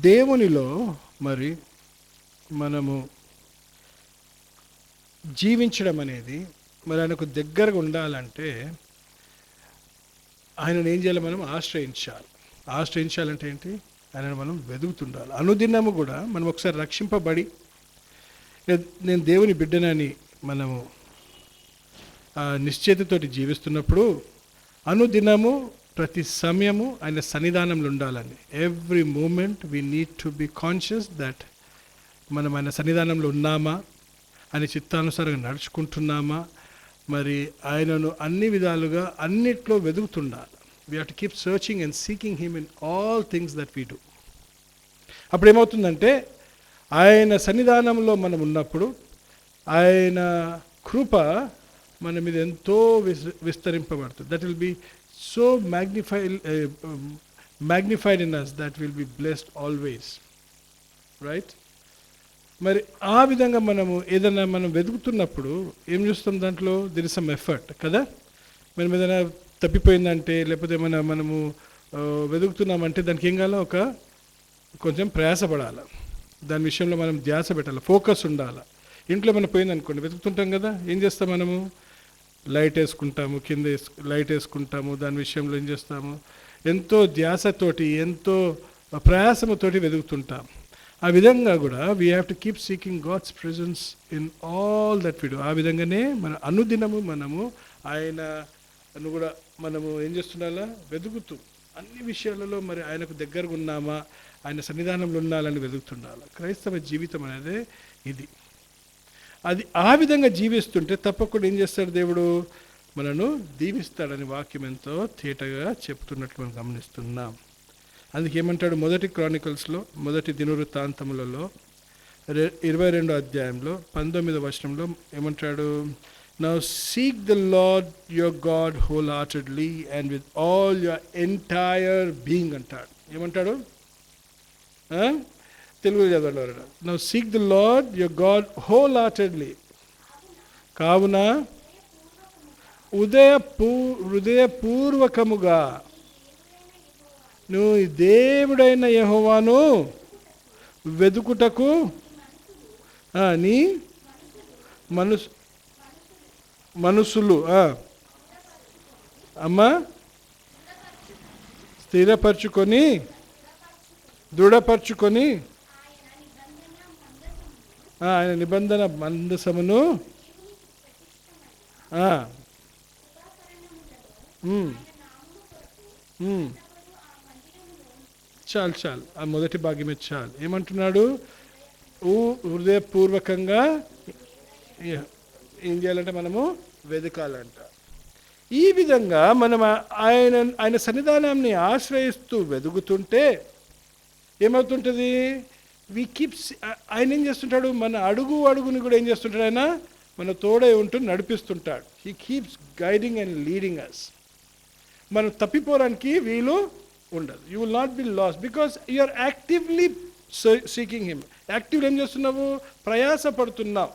దేవునిలో మరి మనము జీవించడం అనేది, మరి ఆయనకు దగ్గరగా ఉండాలంటే ఆయనను ఏం చేయాలి? మనం ఆశ్రయించాలంటే ఏంటి? ఆయనను మనం వెతుకుతుండాలి. అనుదినము కూడా మనం ఒకసారి రక్షింపబడి నేను దేవుని బిడ్డనని మనము నిశ్చయితతోటి జీవిస్తున్నప్పుడు అనుదినము ప్రతి సమయము ఆయన సన్నిధానంలో ఉండాలని. Every moment we need to be conscious that మనం ఆయన సన్నిధానంలో ఉన్నామా, ఆయన చిత్తానుసారంగా నడుచుకుంటున్నామా, మరి ఆయనను అన్ని విధాలుగా అన్నిట్లో వెతుకుతుండాలి. We have to keep searching and seeking him in all things that we do. అప్పుడు ఏమవుతుందంటే ఆయన సన్నిధానంలో మనం ఉన్నప్పుడు ఆయన కృప మన మీద ఎంతో విస్తరింపబడుతుంది. That will be so magnified in us that will be blessed always, right? మరి ఆ విధంగా మనము ఏదైనా మనం వెతుకుతున్నప్పుడు ఏం చూస్తాం? దాంట్లో దెర్ ఇస్ సమ్ ఎఫర్ట్ కదా. మనం ఏదైనా తప్పిపోయిందంటే, లేకపోతే మనము వెతుకుతున్నామంటే దానికి ఏం కావాలా? కొంచెం ప్రయాసపడాలి. దాని విషయంలో మనం ధ్యాస పెట్టాలి, ఫోకస్ ఉండాలి. ఇంట్లో మనం పోయిందనుకోండి, వెతుకుతుంటాం కదా, ఏం చేస్తాం? మనము లైట్ వేసుకుంటాము, కింద లైట్ వేసుకుంటాము. దాని విషయంలో ఏం చేస్తాము? ఎంతో ధ్యాసతోటి, ఎంతో ప్రయాసముతోటి వెతుకుతుంటాం. ఆ విధంగా కూడా we have to keep seeking God's presence in all that we do. ఆ విధంగానే మన అనుదినము మనము ఆయనను కూడా మనము ఏం చేస్తుండాలా? వెతుకుతూ అన్ని విషయాలలో మరి ఆయనకు దగ్గరగా ఉన్నామా, ఆయన సన్నిధానంలో ఉండాలని వెతుకుతుండాలి. క్రైస్తవ జీవితం అనేది ఇది. అది ఆ విధంగా జీవిస్తుంటే తప్పకుండా ఏం చేస్తాడు? దేవుడు మనను దీవిస్తాడని వాక్యం ఎంతో తేటగా చెప్తున్నట్లు మనం గమనిస్తున్నాం. అందుకేమంటాడు? మొదటి క్రానికల్స్లో, మొదటి దినవృత్తాంతములలో 22వ అధ్యాయంలో 19వ వచనంలో ఏమంటాడు? Now seek the lord your God whole heartedly and with all your entire being అంటాడు. ఏమంటాడు? తెలుగు చదవండి. Now seek the lord your God whole heartedly. కావున హృదయపూర్వకముగా నువ్వు దేవుడైన యెహోవాను వెదుకుటకు నీ మనసులు స్థిరపరచుకొని దృఢపరచుకొని ఆయన నిబంధన మందసమును చాలు ఆ మొదటి భాగ్యమే చాలు. ఏమంటున్నాడు? హృదయపూర్వకంగా ఏం చేయాలంటే మనము వెతకాలంట. ఈ విధంగా మనం ఆయన సన్నిధానాన్ని ఆశ్రయిస్తూ వెతుకుతుంటే ఏమవుతుంటుంది? ఆయన ఏం చేస్తుంటాడు? మన అడుగుని కూడా ఏం చేస్తుంటాడు? ఆయన మన తోడే ఉంటూ నడిపిస్తుంటాడు. He keeps guiding and leading us. మనం తప్పిపోవడానికి వీలు ఉండదు. You will not be lost because you are actively seeking him. Actively ఏం చేస్తున్నావు? ప్రయాసపడుతున్నావు.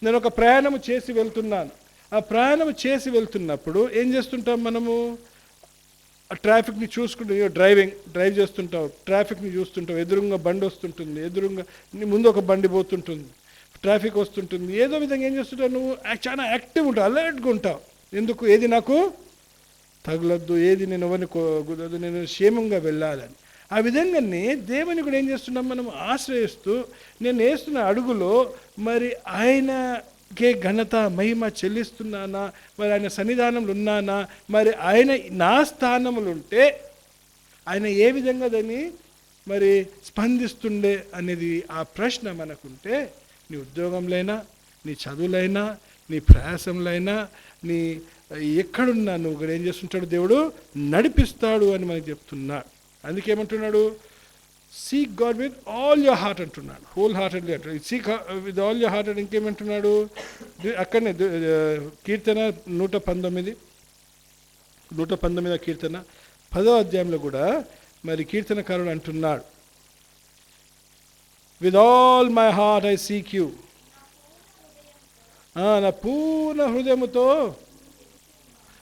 నేను ఒక ప్రయాణం చేసి వెళ్తున్నాను. ఆ ప్రయాణం చేసి వెళ్తున్నప్పుడు ఏం చేస్తుంటాం? మనము ట్రాఫిక్ని చూసుకుంటూ డ్రైవ్ చేస్తుంటావు, ట్రాఫిక్ని చూస్తుంటావు. ఎదురుగా బండి వస్తుంటుంది, ఎదురుగా ముందు ఒక బండి పోతుంటుంది, ట్రాఫిక్ వస్తుంటుంది. ఏదో విధంగా ఏం చేస్తుంటావు? నువ్వు చాలా యాక్టివ్ ఉంటావు, అలర్ట్గా ఉంటావు. ఎందుకు? ఏది నాకు తగలొద్దు, ఏది నేను ఎవరిని కుదరదు, నేను క్షేమంగా వెళ్ళాలని. ఆ విధంగానే దేవుని కూడా ఏం చేస్తున్నాం? మనం ఆశ్రయిస్తూ నేను వేస్తున్న అడుగులో మరి ఆయనకే ఘనత మహిమ చెల్లిస్తున్నానా, మరి ఆయన సన్నిధానంలో ఉన్నానా, మరి ఆయన నా స్థానములు ఉంటే ఆయన ఏ విధంగా దాన్ని మరి స్పందిస్తుండే అనేది ఆ ప్రశ్న మనకుంటే, నీ ఉద్యోగంలైనా, నీ చదువులైనా, నీ ప్రయాసంలైనా, నీ ఎక్కడున్నా నువ్వు కూడా ఏం చేస్తుంటాడు? దేవుడు నడిపిస్తాడు అని మనకు చెప్తున్నాడు. అందుకేమంటున్నాడు? Seek God with all your heart అంటున్నాడు. హోల్ హార్టెడ్లీ అంటాడు. Seek with all your heart. ఇంకేమంటున్నాడు? అక్కడనే కీర్తన 119 కీర్తన 10వ అధ్యాయంలో కూడా మరి కీర్తనకారుడు అంటున్నాడు, with all my heart I seek you. నా పూర్ణ హృదయముతో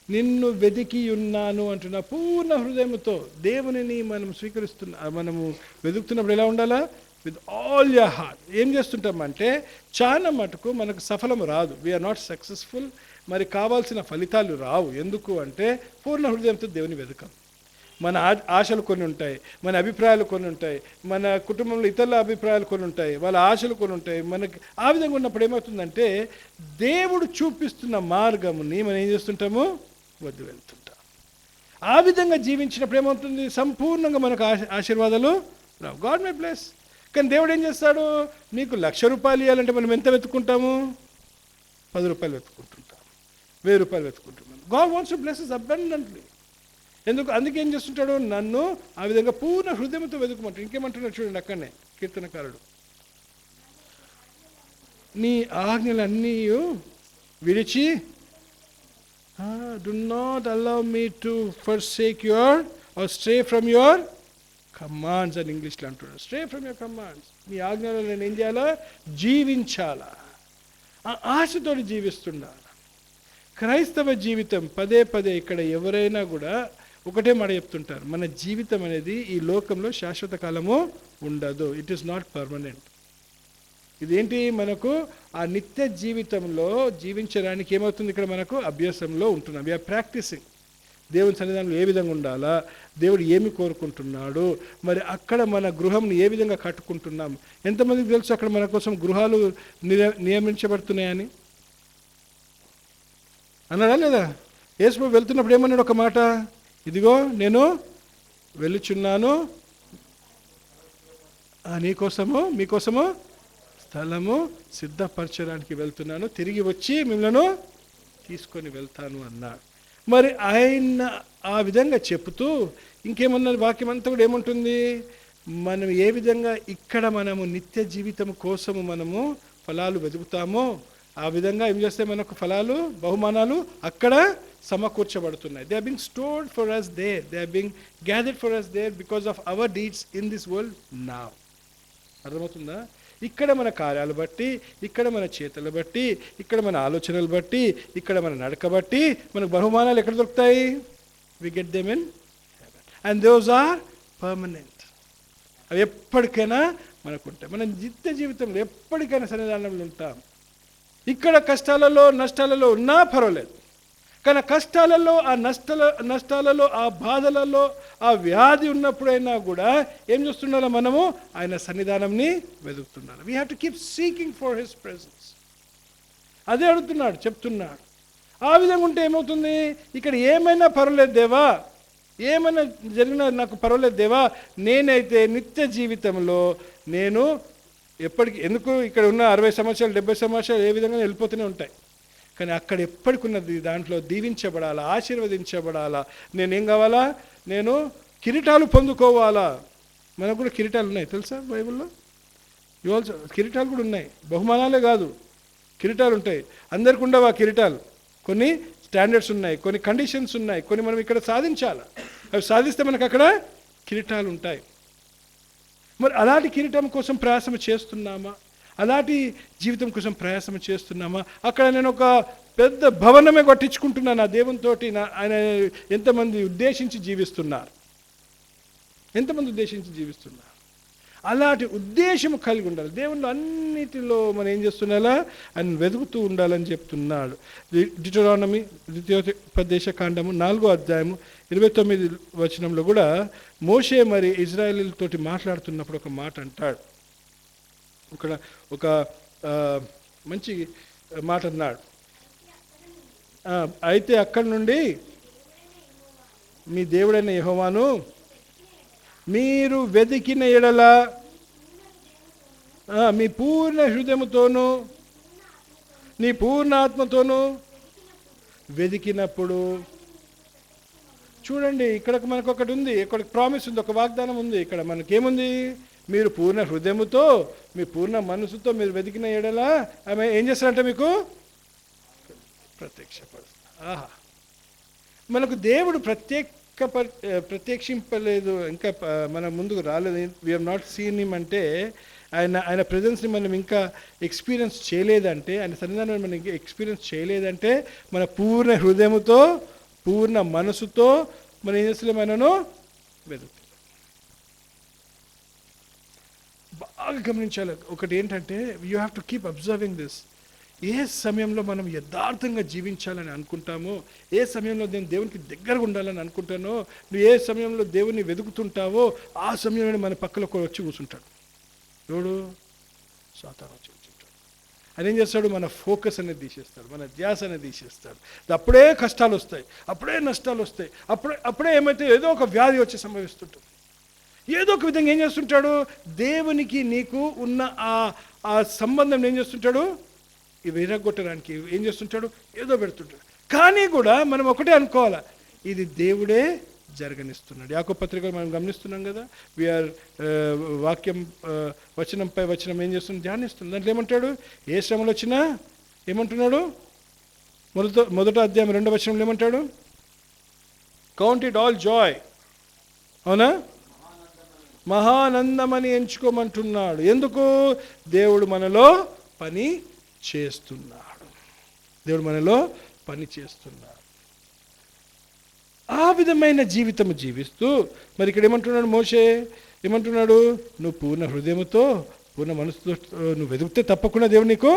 నిన్ను వెదికి ఉన్నాను అంటున్నా. పూర్ణ హృదయంతో దేవునిని మనం మనము వెతుకుతున్నప్పుడు ఎలా ఉండాలా? With all your heart. ఏం చేస్తుంటామంటే చాలా మటుకు మనకు సఫలము రాదు. We are not successful. మరి కావాల్సిన ఫలితాలు రావు. ఎందుకు అంటే పూర్ణ హృదయంతో దేవుని వెతకం. మన ఆశలు కొన్ని ఉంటాయి, మన అభిప్రాయాలు కొన్ని ఉంటాయి, మన కుటుంబంలో ఇతరుల అభిప్రాయాలు కొన్ని ఉంటాయి, వాళ్ళ ఆశలు కొన్ని ఉంటాయి. మనకి ఆ విధంగా ఉన్నప్పుడు ఏమవుతుందంటే దేవుడు చూపిస్తున్న మార్గముని మనం ఏం చేస్తుంటాము? వద్దు వెళ్తుంటాం. ఆ విధంగా జీవించినప్పుడు ఏమవుతుంది? సంపూర్ణంగా మనకు ఆశీర్వాదాలు రావు. గాడ్ మే బ్లెస్. కానీ దేవుడు ఏం చేస్తాడు? నీకు 1,00,000 రూపాయలు ఇవ్వాలంటే మనం ఎంత వెతుక్కుంటాము? 10 రూపాయలు వెతుక్కుంటుంటాం, 1000 రూపాయలు వెతుక్కుంటున్నాం. God wants to bless us abundantly. అందుకే ఏం చేస్తుంటాడు? నన్ను ఆ విధంగా పూర్ణ హృదయంతో వెతుకుమంటాడు. ఇంకేమంటున్నాడు చూడండి అక్కడనే కీర్తనకారుడు, నీ ఆజ్ఞలన్నీ విడిచి, do not allow me to forsake your or stray from your commands అని ఇంగ్లీష్లో అంటున్నాడు. Stray from your commands. నీ ఆజ్ఞలో నేను ఏం చేయాలా? జీవించాలా. ఆ ఆశతో జీవిస్తుండాలి. క్రైస్తవ జీవితం పదే పదే ఇక్కడ ఎవరైనా కూడా ఒకటే మాట చెప్తుంటారు, మన జీవితం అనేది ఈ లోకంలో శాశ్వత కాలము ఉండదు. It is not permanent. ఇదేంటి? మనకు ఆ నిత్య జీవితంలో జీవించడానికి ఏమవుతుంది? ఇక్కడ మనకు అభ్యాసంలో ఉంటున్నాం. We are practicing. దేవుని సన్నిధానంలో ఏ విధంగా ఉండాలా, దేవుడు ఏమి కోరుకుంటున్నాడు, మరి అక్కడ మన గృహంని ఏ విధంగా కట్టుకుంటున్నాం. ఎంతమందికి తెలుసు అక్కడ మన కోసం గృహాలు నియమించబడుతున్నాయని? అన్నాడా లేదా? యేసు వెళ్తున్నప్పుడు ఏమన్నాడు? ఒక మాట, ఇదిగో నేను వెళ్ళుచున్నాను, నీకోసము మీకోసము స్థలము సిద్ధపరచడానికి వెళ్తున్నాను, తిరిగి వచ్చి మిమ్మల్ని తీసుకొని వెళ్తాను అన్నాడు. మరి ఆయన ఆ విధంగా చెప్తూ ఇంకేమన్నది? వాక్యం అంతా కూడా ఏముంటుంది? మనం ఏ విధంగా ఇక్కడ మనము నిత్య జీవితం కోసము మనము ఫలాలు వెతుకుతామో ఆ విధంగా ఏం చేస్తే మనకు ఫలాలు, బహుమానాలు అక్కడ సమకూర్చబడుతున్నాయి. They are being stored for us there. They are being gathered for us there because of our deeds in this world now. అర్థమవుతుందా? ఇక్కడ మన కార్యాలు బట్టి, ఇక్కడ మన చేతులు బట్టి, ఇక్కడ మన ఆలోచనలు బట్టి, ఇక్కడ మన నడక బట్టి మనకు బహుమానాలు ఎక్కడ దొరుకుతాయి? We get them in heaven and those are permanent. అవి ఎప్పటికైనా మనకు ఉంటాయి. మన నిత్య జీవితంలో ఎప్పటికైనా సన్నిధానంలో ఉంటాం. ఇక్కడ కష్టాలలో నష్టాలలో ఉన్నా పర్వాలేదు, కానీ కష్టాలలో ఆ నష్టాలలో ఆ బాధలలో ఆ వ్యాధి ఉన్నప్పుడైనా కూడా ఏం చేస్తున్నారో మనము ఆయన సన్నిధానంని వెతుకుతున్నాను. We have to keep seeking for his presence. అదే అడుగుతున్నాడు, చెప్తున్నాడు. ఆ విధంగా ఉంటే ఏమవుతుంది? ఇక్కడ ఏమైనా పర్వాలేదు దేవా, ఏమైనా జరిగినా నాకు పర్వాలేదు దేవా, నేనైతే నిత్య జీవితంలో నేను ఎప్పటికి, ఎందుకు ఇక్కడ ఉన్న 60 సంవత్సరాలు 70 సంవత్సరాలు ఏ విధంగా వెళ్ళిపోతూనే ఉంటాయి, కానీ అక్కడ ఎప్పటికున్నది దాంట్లో దీవించబడాలా, ఆశీర్వదించబడాలా. నేనేం కావాలా? నేను కిరీటాలు పొందుకోవాలా. మనకు కూడా కిరీటాలు ఉన్నాయి తెలుసా బైబిల్లో? ఆల్సో కిరీటాలు కూడా ఉన్నాయి. బహుమానాలే కాదు, కిరీటాలు ఉంటాయి. అందరికి ఉండవు ఆ కిరీటాలు. కొన్ని స్టాండర్డ్స్ ఉన్నాయి, కొన్ని కండిషన్స్ ఉన్నాయి, కొన్ని మనం ఇక్కడ సాధించాలి. అవి సాధిస్తే మనకు అక్కడ కిరీటాలు ఉంటాయి. మరి అలాంటి కిరీటం కోసం ప్రయాసం చేస్తున్నామా? అలాంటి జీవితం కోసం ప్రయాసం చేస్తున్నామా? అక్కడ నేను ఒక పెద్ద భవనమే కట్టించుకుంటున్నాను నా దేవునితోటి. ఆయన ఎంతమంది ఉద్దేశించి జీవిస్తున్నారు, ఎంతమంది ఉద్దేశించి జీవిస్తున్నారు? అలాంటి ఉద్దేశం కలిగి ఉండాలి. దేవుళ్ళు అన్నిటిలో మనం ఏం చేస్తున్నారా? ఆయన వెతుకుతూ ఉండాలని చెప్తున్నాడు. డిటరానమీ ద్వితీయోపదేశ కాండము 4వ అధ్యాయము 29 వచనంలో కూడా మోషే మరి ఇజ్రాయేలీలతోటి మాట్లాడుతున్నప్పుడు ఒక మాట అంటాడు. ఇక్కడ ఒక మంచి మాట అన్నాడు. అయితే అక్కడి నుండి మీ దేవుడైన యెహోవాను మీరు వెతికిన ఎడల మీ పూర్ణ హృదయముతోనూ నీ పూర్ణ ఆత్మతోనూ వెతికినప్పుడు. చూడండి, ఇక్కడ మనకు ఒకటి ఉంది, ఇక్కడ ప్రామిస్ ఉంది, ఒక వాగ్దానం ఉంది. ఇక్కడ మనకేముంది? మీరు పూర్ణ హృదయముతో మీ పూర్ణ మనసుతో మీరు వెతికిన ఎడల ఆమె ఏం చేస్తారంటే మీకు ప్రత్యక్షపడుతుంది. ఆహా, మనకు దేవుడు ప్రత్యక్షింపలేదు, ఇంకా మన ముందుకు రాలేదు. We have not seen him అంటే ఆయన ప్రెజెన్స్ని మనం ఇంకా ఎక్స్పీరియన్స్ చేయలేదంటే, ఆయన సన్నిధానం మనం ఇంకా ఎక్స్పీరియన్స్ చేయలేదంటే మన పూర్ణ హృదయముతో పూర్ణ మనసుతో మనం ఏం చేస్తలేం, ఆయనను వెతుకుతాం. బాగా గమనించాలి. ఒకటి ఏంటంటే, you have to keep observing this. ఏ సమయంలో మనం యథార్థంగా జీవించాలని అనుకుంటామో, ఏ సమయంలో నేను దేవునికి దగ్గరగా ఉండాలని అనుకుంటానో, నువ్వు ఏ సమయంలో దేవుని వెతుకుతుంటావో ఆ సమయంలో మన పక్కలో వచ్చి కూర్చుంటాడు. ఎవడు? సాతాను వచ్చి కూర్చుంటాడు. ఆయన ఏం చేస్తాడు? మన ఫోకస్ అనేది తీసేస్తాడు, మన ధ్యాస అనేది తీసేస్తాడు. అప్పుడే కష్టాలు వస్తాయి, అప్పుడే నష్టాలు వస్తాయి, అప్పుడే ఏమైతే ఏదో ఒక వ్యాధి వచ్చి సంభవిస్తుంటుంది. ఏదో ఒక విధంగా ఏం చేస్తుంటాడు? దేవునికి నీకు ఉన్న ఆ సంబంధం ఏం చేస్తుంటాడు? ఇవి విరగొట్టడానికి ఏం చేస్తుంటాడు? ఏదో పెడుతుంటాడు. కానీ కూడా మనం ఒకటే అనుకోవాలా, ఇది దేవుడే జరగనిస్తున్నాడు. యాకోబు పత్రికలో మనం గమనిస్తున్నాం కదా, వీఆర్ వాక్యం వచనంపై వచనం ఏం చేస్తుంది? ధ్యానిస్తుంది. దాంట్లో ఏమంటాడు? ఏ శ్రమలు వచ్చినా ఏమంటున్నాడు? మొదట అధ్యాయం 2వ వచనంలో ఏమంటాడు? Count it all Joy. అవునా? మహానందమని ఎంచుకోమంటున్నాడు. ఎందుకు? దేవుడు మనలో పని చేస్తున్నాడు. దేవుడు మనలో పని చేస్తున్నాడు. ఆ విధమైన జీవితం జీవిస్తూ మరి ఇక్కడ ఏమంటున్నాడు మోషే? ఏమంటున్నాడు? నువ్వు పూర్ణ హృదయముతో పూర్ణ మనసుతో నువ్వు వెతికితే తప్పకుండా దేవుడు నీకు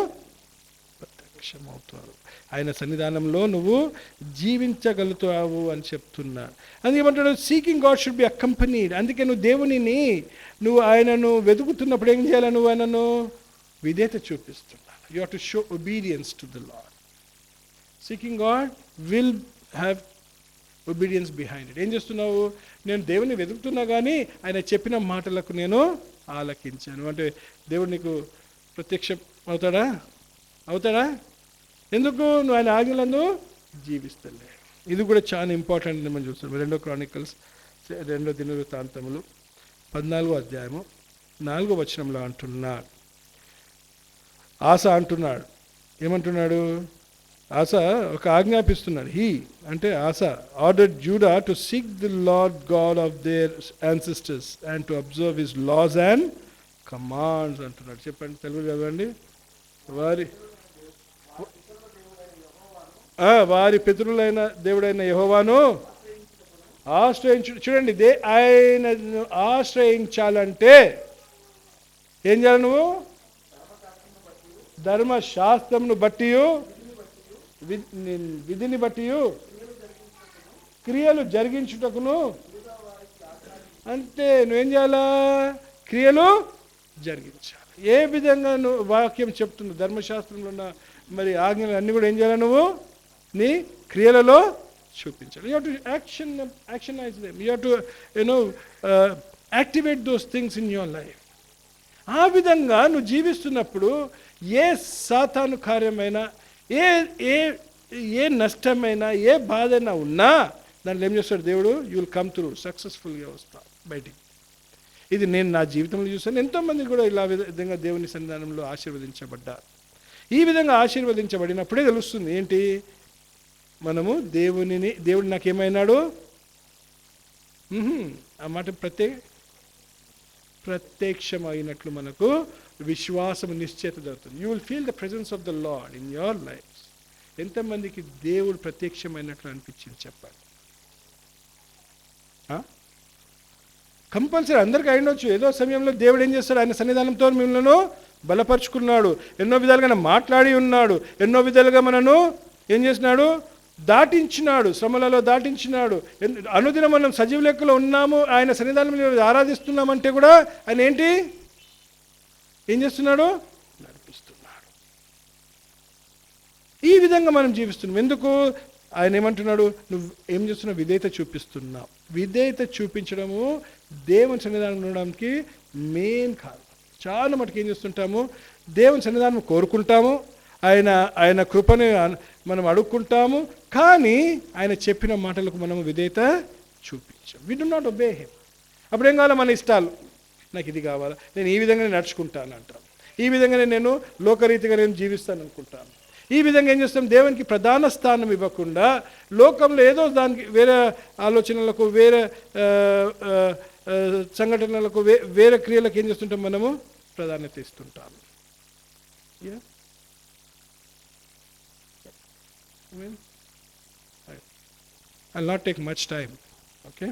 ప్రత్యక్షమవుతాడు. ఆయన సన్నిధానంలో నువ్వు జీవించగలుగుతావు అని చెప్తున్నాడు. అందుకే ఏమంటాడు? Seeking God should be accompanied. అందుకే నువ్వు దేవునిని ఆయనను వెతుకుతున్నప్పుడు ఏం చేయాలి? నువ్వు ఆయనను విధేయత చూపిస్తున్నావు. You have to show obedience to the Lord. Seeking God will have obedience behind it. ఏం చేస్తున్నావు? నేను దేవుని వెతుకుతున్నా కానీ ఆయన చెప్పిన మాటలకు నేను ఆలకించాను అంటే దేవుడు నీకు ప్రత్యక్షం అవుతాడా? ఎందుకు? నువ్వు ఆయన ఆజ్ఞలను జీవిస్తలే. ఇది కూడా చాలా ఇంపార్టెంట్ అని మనం చూస్తాం. 2 క్రానికల్స్ 2 దినవృత్తాంతములు 14వ అధ్యాయము 4వ వచనంలో అంటున్నాడు. ఆస అంటున్నాడు. ఏమంటున్నాడు? ఆస ఒక ఆజ్ఞాపిస్తున్నాడు. అంటే Asa ordered Judah to seek the lord God of their ancestors and to observe his laws and commands అంటున్నాడు. చెప్పండి, తెలుగు చదవండి. వారి పితరులైన దేవుడైన యెహోవాను చూడండి, ఆయనను ఆశ్రయించాలంటే ఏం చేయాలి? నువ్వు ధర్మశాస్త్రమును బట్టి విధిని బట్టి క్రియలు జరిగించుటకును. అంటే నువ్వేం చేయాలా? క్రియలు జరిగించాలి. ఏ విధంగా నువ్వు వాక్యం చెప్తుంది? ధర్మశాస్త్రంలో ఉన్న మరి ఆజ్ఞలు అన్నీ కూడా ఏం చేయాలి? నువ్వు నీ క్రియలలో చూపించాలి. You have to actionize them. You have to activate those things in your life. ఆ విధంగా నువ్వు జీవిస్తున్నప్పుడు ఏ సాతాను కార్యమైనా, ఏ నష్టమైనా, ఏ బాధైనా ఉన్నా దాంట్లో ఏం చేస్తాడు దేవుడు? యూ విల్ కమ్ త్రూ, సక్సెస్ఫుల్గా వస్తా బయటికి. ఇది నేను నా జీవితంలో చూసాను. ఎంతోమంది కూడా ఇలా విధంగా దేవుని సన్నిధానంలో ఆశీర్వదించబడ్డారు. ఈ విధంగా ఆశీర్వదించబడినప్పుడే తెలుస్తుంది ఏంటి? మనము దేవుడు నాకేమైనాడు? ఆ మాట ప్రత్యక్షమైనట్లు మనకు విశ్వాసం నిశ్చయిత జరుగుతుంది. You will feel the presence of the lord in your life. ఎంతమందికి దేవుడు ప్రత్యక్షమైనట్లు అనిపించింది చెప్పండి? కంపల్సరీ అందరికీ అయినొచ్చు. ఏదో సమయంలో దేవుడు ఏం చేస్తాడు? ఆయన సన్నిధానంతో మిమ్మల్ని బలపరుచుకున్నాడు. ఎన్నో విధాలుగా మాట్లాడి ఉన్నాడు. ఎన్నో విధాలుగా మనను ఏం చేసినాడు? దాటించినాడు, శ్రమలలో దాటించినాడు. అనుదినం మనం సజీవ లెక్కలో ఉన్నాము, ఆయన సన్నిధానంలో ఆరాధిస్తున్నామంటే కూడా ఆయన ఏంటి ఏం చేస్తున్నాడు? నడిపిస్తున్నాడు. ఈ విధంగా మనం జీవిస్తున్నాం. ఎందుకు? ఆయన ఏమంటున్నాడు? నువ్వు ఏం చేస్తున్నావు? విధేయత చూపిస్తున్నావు. విధేయత చూపించడము దేవుని సన్నిధానం ఉండడానికి మెయిన్ కాదు. చాలా మటుకు ఏం చేస్తుంటాము? దేవుని సన్నిధానం కోరుకుంటాము, ఆయన కృపని మనం అడుక్కుంటాము, కానీ ఆయన చెప్పిన మాటలకు మనము విధేయత చూపించాం. We do not obey him. అప్పుడు ఏం కావాలా? మన ఇష్టాలు. నాకు ఇది కావాలా, నేను ఈ విధంగా నడుచుకుంటాను అంటాను, ఈ విధంగానే నేను లోకరీతిగా నేను జీవిస్తాను అనుకుంటాను. ఈ విధంగా ఏం చేస్తాం? దేవునికి ప్రధాన స్థానం ఇవ్వకుండా లోకంలో ఏదో దానికి వేరే ఆలోచనలకు, వేరే సంఘటనలకు, వేరే క్రియలకు ఏం చేస్తుంటాం? మనము ప్రాధాన్యత ఇస్తుంటాము. I not take much time. Okay,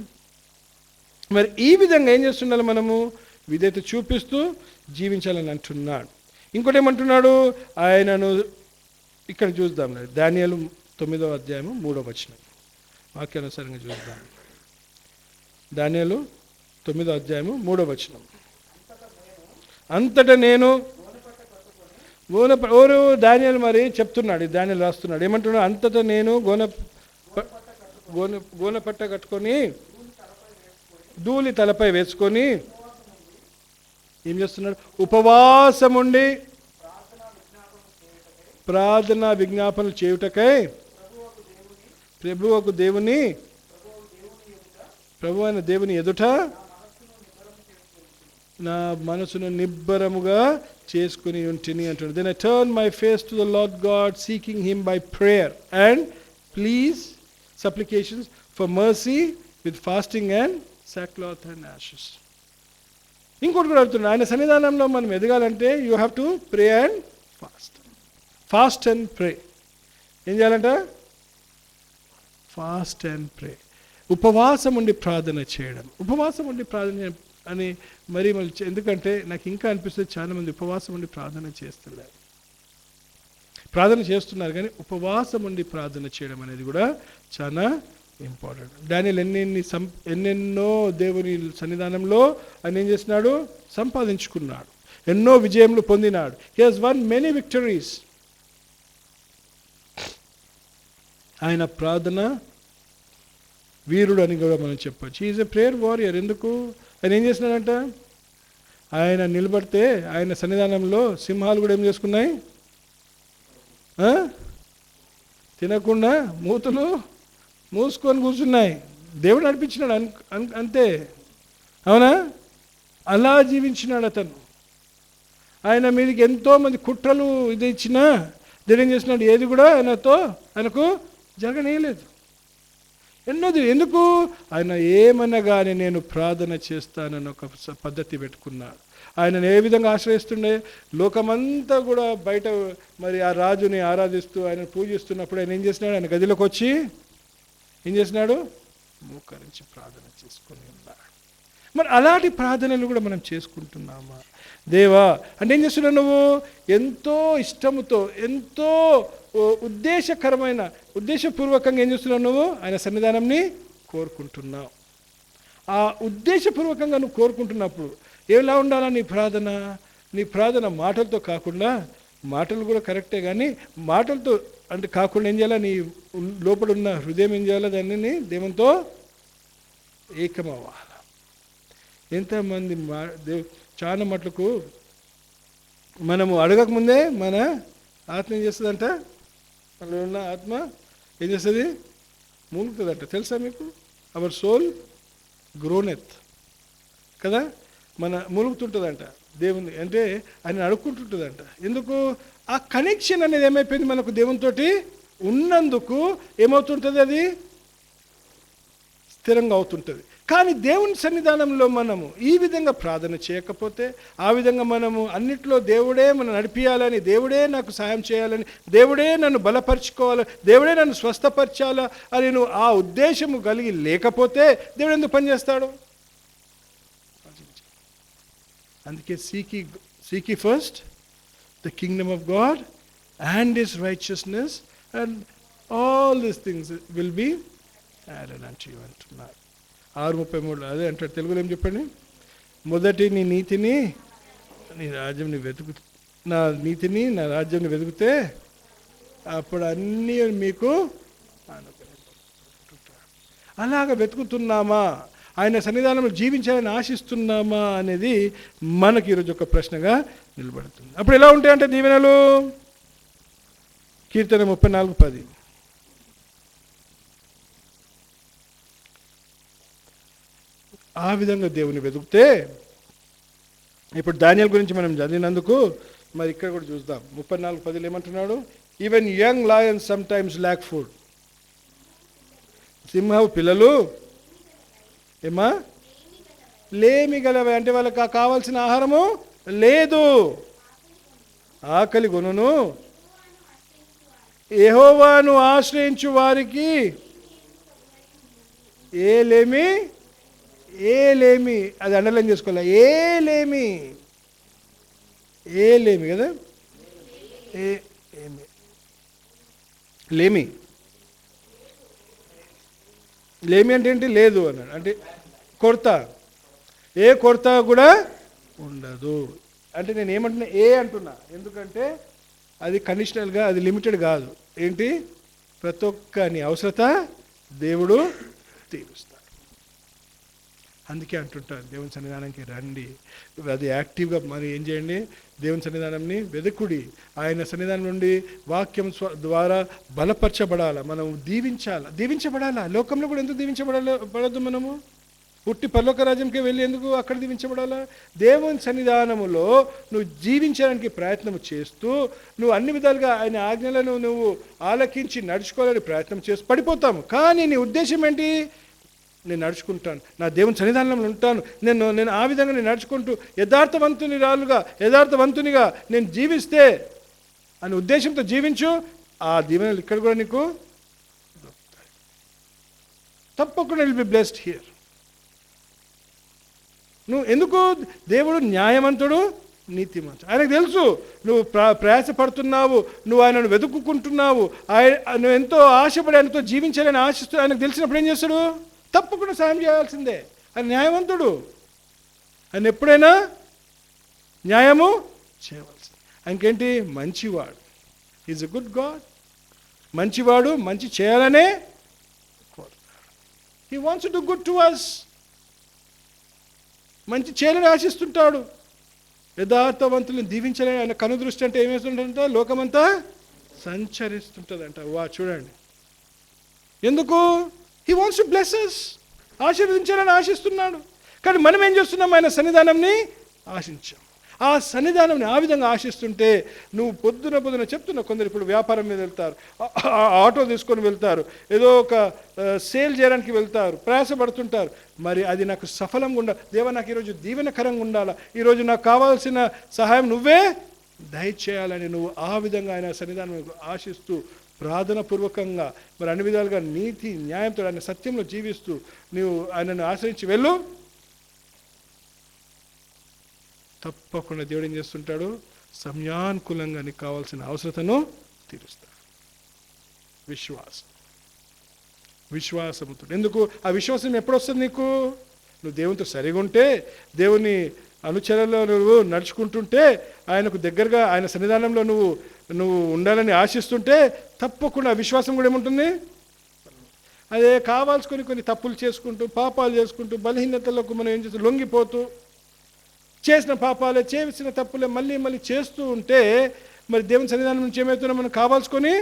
మరి ఈ విధంగా ఏం చేస్తుండాలి మనము? విధేయత చూపిస్తూ జీవించాలని అంటున్నాడు. ఇంకోటి ఏమంటున్నాడు ఆయనను? ఇక్కడ చూద్దాం, దానియేలు 9వ అధ్యాయము 3వ వచనం వాక్యానుసారంగా చూద్దాం. దానియేలు 9వ అధ్యాయము 3వ వచనం. అంతటా నేను ఓరు దానియేలు మరి చెప్తున్నాడు, దానియేలు రాస్తున్నాడు, ఏమంటున్నాడు? అంతటా నేను గోనెపట్ట కట్టుకొని ధూళి తలపై వేసుకొని ఏం చేస్తున్నాడు? ఉపవాసం ఉండి ప్రార్థన విజ్ఞాపనలు చేయుటకై ప్రభువు అయిన దేవుని ఎదుట నా మనసును నిబ్బరముగా చేసుకుని ఉంటిని అంటున్నాడు. Then I turn my face to the lord God seeking him by prayer and please supplications for mercy with fasting and sackcloth and ashes. ఇంకోటి కూడా అడుగుతున్నాడు, ఆయన సన్నిధానంలో మనం ఎదగాలంటే you have to pray and fast and pray. ఏం చేయాలంట? Fast and pray. ఉపవాసం ఉండి ప్రార్థన చేయడం. ఉపవాసం ఉండి ప్రార్థన అని మరి ఎందుకంటే నాకు ఇంకా అనిపిస్తుంది చాలా మంది ఉపవాసం ఉండి ప్రార్థన చేస్తున్నారు కానీ ఉపవాసం ఉండి ప్రార్థన చేయడం అనేది కూడా చాలా ఇంపార్టెంట్. దానియేలు ఎన్నెన్నో దేవుని సన్నిధానంలో ఆయన ఏం చేసినాడు? సంపాదించుకున్నాడు, ఎన్నో విజయములు పొందినాడు. He has won many victories. ఆయన ప్రార్థన వీరుడు అని కూడా మనం చెప్పచ్చు. Is a prayer warrior. ఎందుకు? ఆయన ఏం చేసినాడంట? ఆయన నిలబడితే ఆయన సన్నిధానంలో సింహాలు కూడా ఏం చేసుకున్నాయి? తినకుండా మూతులు మూసుకొని కూర్చున్నాయి. దేవుడు నడిపించినాడు అంతే, అవునా? అలా జీవించినాడు అతను. ఆయన మీదకి ఎంతోమంది కుట్రలు ఇది ఇచ్చినా దేవుడు ఏం చేసినాడు? ఏది కూడా ఆయనకు జరగనేయలేదు. ఎన్నోది ఎందుకు? ఆయన ఏమన్నా కానీ నేను ప్రార్థన చేస్తానని ఒక పద్ధతి పెట్టుకున్నాడు. ఆయనను ఏ విధంగా ఆశ్రయిస్తుండే? లోకమంతా కూడా బయట మరి ఆ రాజుని ఆరాధిస్తూ ఆయన పూజిస్తున్నప్పుడు ఆయన ఏం చేసినాడు? ఆయన గదిలోకి వచ్చి ఏం చేసినాడు? మోకరించి ప్రార్థన చేసుకుని ఉన్నాడు. మరి అలాంటి ప్రార్థనలు కూడా మనం చేసుకుంటున్నామా? దేవా అంటే ఏం చేస్తున్నావు నువ్వు? ఎంతో ఇష్టముతో, ఎంతో ఉద్దేశపూర్వకంగా ఏం చేస్తున్నావు నువ్వు? ఆయన సన్నిధానంని కోరుకుంటున్నావు. ఆ ఉద్దేశపూర్వకంగా నువ్వు కోరుకుంటున్నప్పుడు ఎలా ఉండాలా నీ ప్రార్థన? నీ ప్రార్థన మాటలతో కాకుండా, మాటలు కూడా కరెక్టే కానీ మాటలతో అంటే కాకుండా ఏం చేయాలా? నీ లోపల ఉన్న హృదయం ఏం చేయాలా? దానిని దేవునితో ఏకమవ్వాలి. ఎంతమంది చాలా మటుకు మనము అడగకముందే మన ఆత్మ ఏం చేస్తుందంట? మనలో ఉన్న ఆత్మ ఏం చేస్తుంది? మూలుగుతుందంట. తెలుసా మీకు? అవర్ సోల్ గ్రోనెత్ కదా, మన మూలుగుతుంటుందంట దేవుని, అంటే ఆయన అడుక్కుంటుంటుందంట. ఎందుకు? ఆ కనెక్షన్ అనేది ఏమైపోయింది మనకు దేవునితోటి ఉన్నందుకు ఏమవుతుంటుంది? అది స్థిరంగా అవుతుంటుంది. కానీ దేవుని సన్నిధానంలో మనము ఈ విధంగా ప్రార్థన చేయకపోతే, ఆ విధంగా మనము అన్నిట్లో దేవుడే మనం నడిపించాలని, దేవుడే నాకు సాయం చేయాలని, దేవుడే నన్ను బలపరుచుకోవాలి, దేవుడే నన్ను స్వస్థపరచాలా అని నువ్వు ఆ ఉద్దేశము కలిగి లేకపోతే దేవుడు ఎందుకు పనిచేస్తాడు? అందుకే seek ye first the kingdom of God and his righteousness and all these things will be added unto you అంటున్నారు. 6:33 అదే అంటాడు. తెలుగులో ఏం చెప్పండి? మొదటి నీ నీతిని నీ రాజ్యంని నా నీతిని నా రాజ్యంని వెతుకుతే అప్పుడు అన్నీ మీకు అలాగ వెతుకుతున్నామా? ఆయన సన్నిధానంలో జీవించాలని ఆశిస్తున్నామా అనేది మనకి ఈరోజు ఒక ప్రశ్నగా నిలబడుతుంది. అప్పుడు ఎలా ఉంటాయంటే దీవెనలు? కీర్తన 34:10. ఆ విధంగా దేవుని వెతుకుతే, ఇప్పుడు దానియేలు గురించి మనం చదివినందుకు మరి ఇక్కడ కూడా చూద్దాం. 34:10 ఏమంటున్నాడు? Even young Lions some times lakh food. సింహపు పిల్లలు ఏమా లేమి గలవే, అంటే వాళ్ళకి కావాల్సిన ఆహారము లేదు, ఆకలి గొనును. యెహోవాను ఆశ్రయించు వారికి ఏలేమి, ఏలేమి, అది అండర్లైన్ చేసుకోవాలి. ఏలేమి, ఏలేమి కదా, ఏ ఏమి, లేమి. లేమి అంటే ఏంటి? లేదు అన్నాడు. అంటే కొరత, ఏ కొరత కూడా ఉండదు. అంటే నేను ఏమంటున్నా, ఏ అంటున్నా, ఎందుకంటే అది కండిషనల్గా, అది లిమిటెడ్ కాదు. ఏంటి? ప్రతి ఒక్కని అవసరత దేవుడు తీరుస్తాడు. అందుకే అంటుంటారు దేవుని సన్నిధానానికి రండి. అది యాక్టివ్గా మరి ఏం చేయండి? దేవుని సన్నిధానంని వెదకుడి. ఆయన సన్నిధానం నుండి వాక్యం ద్వారా బలపరచబడాలా, మనం దీవించబడాలా. లోకంలో కూడా ఎందుకు పడద్దు మనము? పుట్టి పరలోక రాజ్యంకి వెళ్ళి ఎందుకు అక్కడ దీవించబడాలా? దేవుని సన్నిధానములో నువ్వు జీవించడానికి ప్రయత్నం చేస్తూ, నువ్వు అన్ని విధాలుగా ఆయన ఆజ్ఞలను నువ్వు ఆలకించి నడుచుకోవాలని ప్రయత్నం చేస్తూ పడిపోతాము. కానీ నీ ఉద్దేశం ఏంటి? నేను నడుచుకుంటాను, నా దేవుని సన్నిధానంలో ఉంటాను, నేను ఆ విధంగా నేను నడుచుకుంటూ యథార్థవంతునిగా నేను జీవిస్తే అనే ఉద్దేశంతో జీవించు. ఆ దీవెనలు ఇక్కడ కూడా నీకు దొరుకుతాయి. తప్పకుండా విల్ బి బ్లెస్డ్ హియర్. నువ్వు ఎందుకు? దేవుడు న్యాయవంతుడు, నీతిమంతుడు. ఆయనకు తెలుసు నువ్వు ప్రయాసపడుతున్నావు, నువ్వు ఆయనను వెతుక్కుంటున్నావు, నువ్వు ఎంతో ఆశపడి ఆయనతో జీవించాలని ఆశిస్తూ ఆయనకు తెలిసినప్పుడు ఏం చేస్తాడు? తప్పకుండా సాయం చేయాల్సిందే. ఆయన న్యాయవంతుడు, ఆయన ఎప్పుడైనా న్యాయము చేయవలసింది. ఆయనకేంటి? మంచివాడు. Is a good God. మంచివాడు, మంచి చేయాలనే కోరుతాడు. He wants to do good to us. మంచి చేయాలని ఆశిస్తుంటాడు. యథార్థవంతులను దీవించాలని ఆయన కనుదృష్టి అంటే ఏమేస్తుందంట? లోకమంతా సంచరిస్తుంటుందంట. చూడండి, ఎందుకు? He wants to bless us, ఆశీర్వదించాలని ఆశిస్తున్నాడు. కానీ మనం ఏం చేస్తున్నాం? ఆయన సన్నిధానంని ఆశించాం. ఆ సన్నిధానంని ఆ విధంగా ఆశిస్తుంటే నువ్వు పొద్దున చెప్తున్నా, కొందరు ఇప్పుడు వ్యాపారం మీద వెళ్తారు, ఆటో తీసుకొని వెళ్తారు, ఏదో ఒక సేల్ చేయడానికి వెళ్తారు, ప్రయాసపడుతుంటారు. మరి అది నాకు సఫలంగా ఉండాలి, దేవా నాకు ఈరోజు దీవెనకరంగా ఉండాలా, ఈరోజు నాకు కావాల్సిన సహాయం నువ్వే దయచేయాలని నువ్వు ఆ విధంగా ఆయన సన్నిధానం ఆశిస్తూ ప్రార్థనాపూర్వకంగా మరి అన్ని విధాలుగా నీతి న్యాయంతో ఆయన సత్యంలో జీవిస్తూ నువ్వు ఆయనను ఆశ్రయించి వెళ్ళు. తప్పకుండా దేవుడు ఏం చేస్తుంటాడు? సమయానుకూలంగా నీకు కావాల్సిన అవసరతను తీరుస్తాడు. విశ్వాసంతో. ఎందుకు? ఆ విశ్వాసం ఎప్పుడు వస్తుంది నీకు? నువ్వు దేవునితో సరిగా ఉంటే, దేవుని అనుచరణలో నువ్వు నడుచుకుంటుంటే, ఆయనకు దగ్గరగా ఆయన సన్నిధానంలో నువ్వు ఉండాలని ఆశిస్తుంటే తప్పకుండా విశ్వాసం కూడా ఏముంటుంది? అదే కావాల్సుకొని కొన్ని తప్పులు చేసుకుంటూ, పాపాలు చేసుకుంటూ, బలహీనతలకు మనం ఏం చేస్తూ లొంగిపోతూ, చేసిన పాపాలే, చేసిన తప్పులే మళ్ళీ చేస్తూ ఉంటే మరి దేవుని సన్నిధానం నుంచి ఏమవుతున్నా మనం కావాల్సుకొని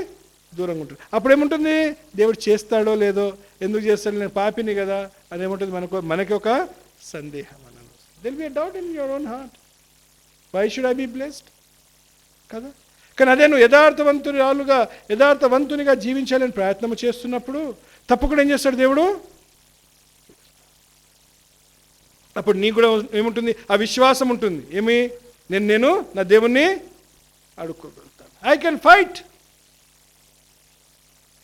దూరంగా ఉంటుంది. అప్పుడు ఏముంటుంది? దేవుడు చేస్తాడో లేదో, ఎందుకు చేస్తాడో, నేను పాపిని కదా అని ఏముంటుంది? మనకి ఒక సందేహం అన్నది. There will be a doubt in your own heart. Why should I be blessed కదా? కానీ అదే నువ్వు యథార్థవంతునిగా జీవించాలని ప్రయత్నం చేస్తున్నప్పుడు తప్పకుండా ఏం చేస్తాడు దేవుడు? అప్పుడు నీకు కూడా ఏముంటుంది? ఆ విశ్వాసం ఉంటుంది. ఏమి? నేను నా దేవుణ్ణి అడుక్కోగలుగుతాను. I can fight.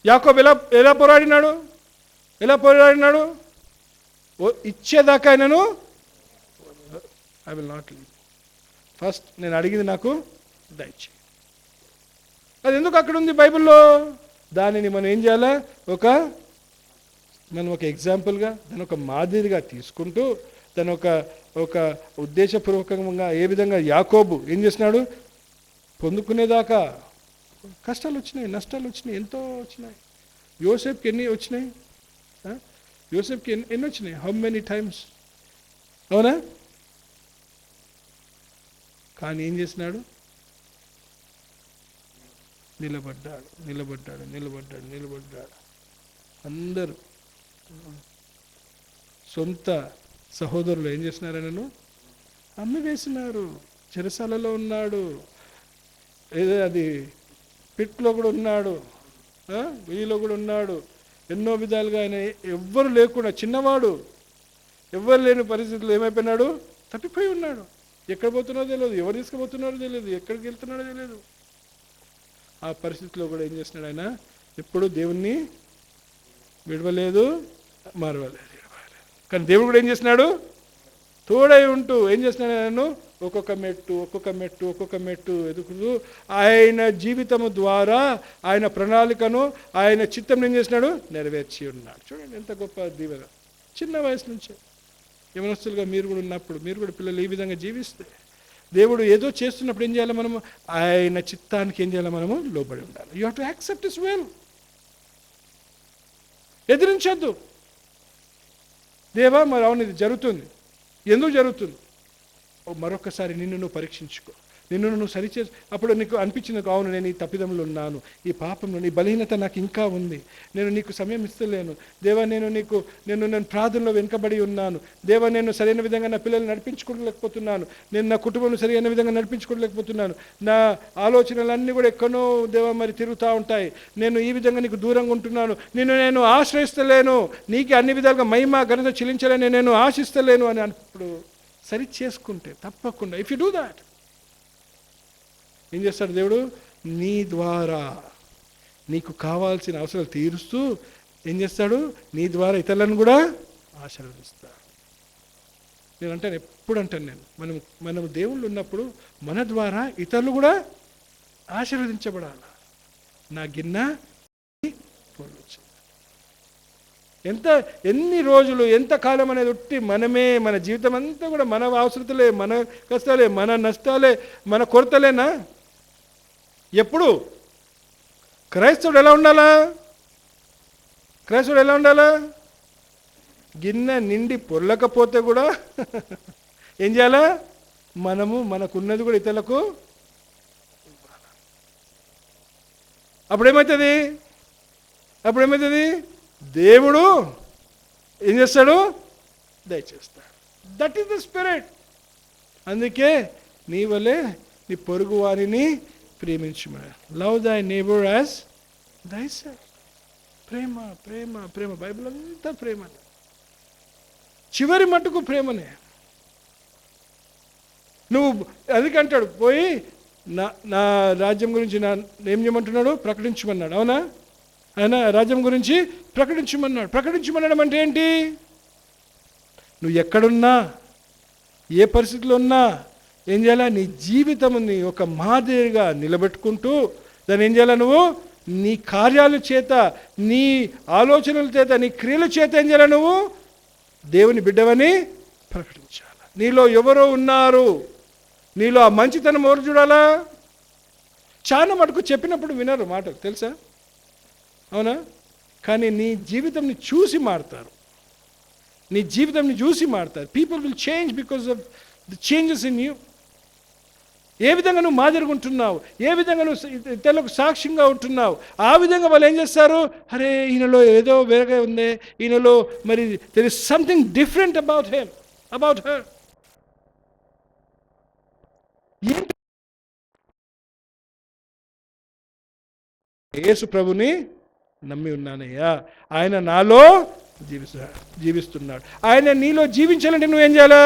యాకోబు ఎలా పోరాడినాడు? ఇచ్చేదాకా ఆయనను I will not leave. First నేను అడిగింది నాకు దయచేయి. అది ఎందుకు అక్కడ ఉంది బైబిల్లో? దానిని మనం ఏం చేయాలా? మనం ఒక ఎగ్జాంపుల్గా, దాని ఒక మాదిరిగా తీసుకుంటూ, దాని ఒక ఉద్దేశపూర్వకంగా ఏ విధంగా యాకోబు ఏం చేసినాడు? పొందుకునేదాకా కష్టాలు వచ్చినాయి, నష్టాలు వచ్చినాయి, ఎంతో వచ్చినాయి. యోసేపుకి ఎన్ని వచ్చినాయి? యోసేపుకి ఎన్ని వచ్చినాయి? How many times? అవునా? కానీ ఏం చేసినాడు? నిలబడ్డాడు. అందరూ సొంత సహోదరులు ఏం చేసినారు? నన్ను అమ్మి వేసినారు. చెరసాలలో ఉన్నాడు, ఏదో అది పిట్లో కూడా ఉన్నాడు, వీలో కూడా ఉన్నాడు. ఎన్నో విధాలుగా ఆయన ఎవ్వరు లేకుండా, చిన్నవాడు, ఎవ్వరు లేని పరిస్థితుల్లో ఏమైపోయినాడు? తప్పిపోయి ఉన్నాడు. ఎక్కడ పోతున్నాడో తెలియదు, ఎవరు తీసుకుపోతున్నాడో తెలియదు, ఎక్కడికి వెళ్తున్నాడో తెలియదు. ఆ పరిస్థితిలో కూడా ఏం చేస్తున్నాడు? ఆయన ఎప్పుడు దేవుణ్ణి విడవలేదు, మరవలేదు. కానీ దేవుడు కూడా ఏం చేస్తున్నాడు? తోడై ఉంటూ ఏం చేస్తున్నాడు? నన్ను ఒక్కొక్క మెట్టు ఎదుగుతూ ఆయన జీవితము ద్వారా ఆయన ప్రణాళికను ఆయన చిత్తం ఏం చేసినాడు? నెరవేర్చి ఉన్నాడు. చూడండి ఎంత గొప్ప దీవెన. చిన్న వయసు నుంచే యవనస్తులుగా మీరు కూడా ఉన్నప్పుడు, మీరు కూడా పిల్లలు ఈ విధంగా జీవిస్తే, దేవుడు ఏదో చేస్తున్నప్పుడు ఏం చేయాలి? మనము ఆయన చిత్తానికి ఏం చేయాలి? మనము లోబడి ఉండాలి. You have to accept his will. ఎదిరించొద్దు. దేవా మరి అవును ఇది జరుగుతుంది, ఎందుకు జరుగుతుంది? మరొకసారి నిన్ను నువ్వు పరీక్షించుకో, నిన్ను నువ్వు సరిచే. అప్పుడు నీకు అనిపించింది, అవును నేను ఈ తప్పిదములు ఉన్నాను, ఈ పాపంలో నీ బలహీనత నాకు ఇంకా ఉంది, నేను నీకు సమయం ఇస్తలేను దేవా, నేను ప్రార్థనలో వెనుకబడి ఉన్నాను దేవా, నేను సరైన విధంగా నా పిల్లల్ని నడిపించుకోలేకపోతున్నాను, నేను నా కుటుంబం సరైన విధంగా నడిపించుకోలేకపోతున్నాను, నా ఆలోచనలన్నీ కూడా ఎక్కడో దేవా మరి తిరుగుతూ ఉంటాయి, నేను ఈ విధంగా నీకు దూరంగా ఉంటున్నాను, నేను ఆశ్రయిస్తలేను, నీకు అన్ని విధాలుగా మహిమ ఘనత చెల్లించాలని నేను ఆశిస్తలేను అని అప్పుడు సరి చేసుకుంటే తప్పకుండా, ఇఫ్ యు డూ దాట్, ఏం చేస్తాడు దేవుడు? నీ ద్వారా నీకు కావాల్సిన అవసరాలు తీరుస్తూ ఏం చేస్తాడు? నీ ద్వారా ఇతరులను కూడా ఆశీర్వదిస్తాడు. ఎప్పుడు అంటాను మనం దేవుళ్ళు ఉన్నప్పుడు మన ద్వారా ఇతరులు కూడా ఆశీర్వదించబడాలి. నా గిన్నె పొర్లుచు. ఎన్ని రోజులు ఎంత కాలం అనేది ఉట్టి మనమే, మన జీవితం అంతా కూడా మన అవసరతలే, మన కష్టాలే, మన నష్టాలే, మన కొరతలేనా? ఎప్పుడు క్రైస్తవుడు ఎలా ఉండాలా? గిన్నె నిండి పొర్లకపోతే కూడా ఏం చేయాలా? మనకున్నది కూడా ఇతరులకు. అప్పుడేమవుతుంది? దేవుడు ఏం చేస్తాడు? దయచేస్తాడు. That is the spirit. అందుకే నీ వలే నీ పొరుగు వారిని ప్రేమించుమని. Love thy neighbour as thyself. ప్రేమ ప్రేమ ప్రేమ. బైబిల్ అంతా ప్రేమ, చివరి మట్టుకు ప్రేమనే. నువ్వు అందుకంటాడు పోయి నా రాజ్యం గురించి ఏం చేయమంటున్నాడు? ప్రకటించమన్నాడు. అవునా? ఆయన రాజ్యం గురించి ప్రకటించమనడం అంటే ఏంటి? నువ్వు ఎక్కడున్నా, ఏ పరిస్థితిలో ఉన్నా ఏం చేయాలా? నీ జీవితంని ఒక మాదిరిగా నిలబెట్టుకుంటూ దాన్ని ఏం చేయాలా? నువ్వు నీ కార్యాల చేత, నీ ఆలోచనల చేత, నీ క్రియల చేత ఏం చేయాలా? నువ్వు దేవుని బిడ్డవని ప్రకటించాలి. నీలో ఎవరో ఉన్నారు, నీలో ఆ మంచితనం ఎవరు చూడాలా? చాలా మటుకు చెప్పినప్పుడు వినరు మాటలు, తెలుసా? అవునా? కానీ నీ జీవితంని చూసి మారుతారు. People will change because of the changes in you. ఏ విధంగా నువ్వు మాదిరిగుంటున్నావు, ఏ విధంగా నువ్వు ఇతరులకు సాక్ష్యంగా ఉంటున్నావు, ఆ విధంగా వాళ్ళు ఏం చేస్తారు? అరే ఈయనలో ఏదో వేరేగా ఉంది, ఈయనలో మరి there is something different about him, about her. Yesu ప్రభుని నమ్మి ఉన్నానయ్యా, ఆయన నాలో జీవిస్తున్నాడు. ఆయన నీలో జీవించాలంటే నువ్వేం చేయాలా?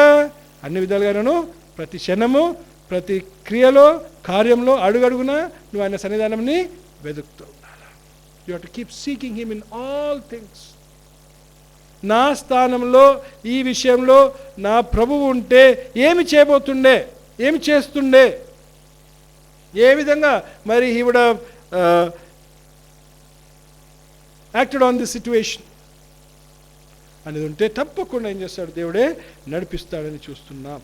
అన్ని విధాలుగాను ప్రతి క్షణము, ప్రతి క్రియలో, కార్యంలో, అడుగడుగునా నువ్వు ఆయన సన్నిధానంని వెతుకుతూ ఉండాలి. You have to keep seeking him in all things. నా స్థానంలో ఈ విషయంలో నా ప్రభువు ఉంటే ఏమి చేయబోతుండే, ఏమి చేస్తుండే, ఏ విధంగా మరి he would have acted on this situation అనేది ఉంటే తప్పకుండా ఏం చేస్తాడు? దేవుడే నడిపిస్తాడని చూస్తున్నాం.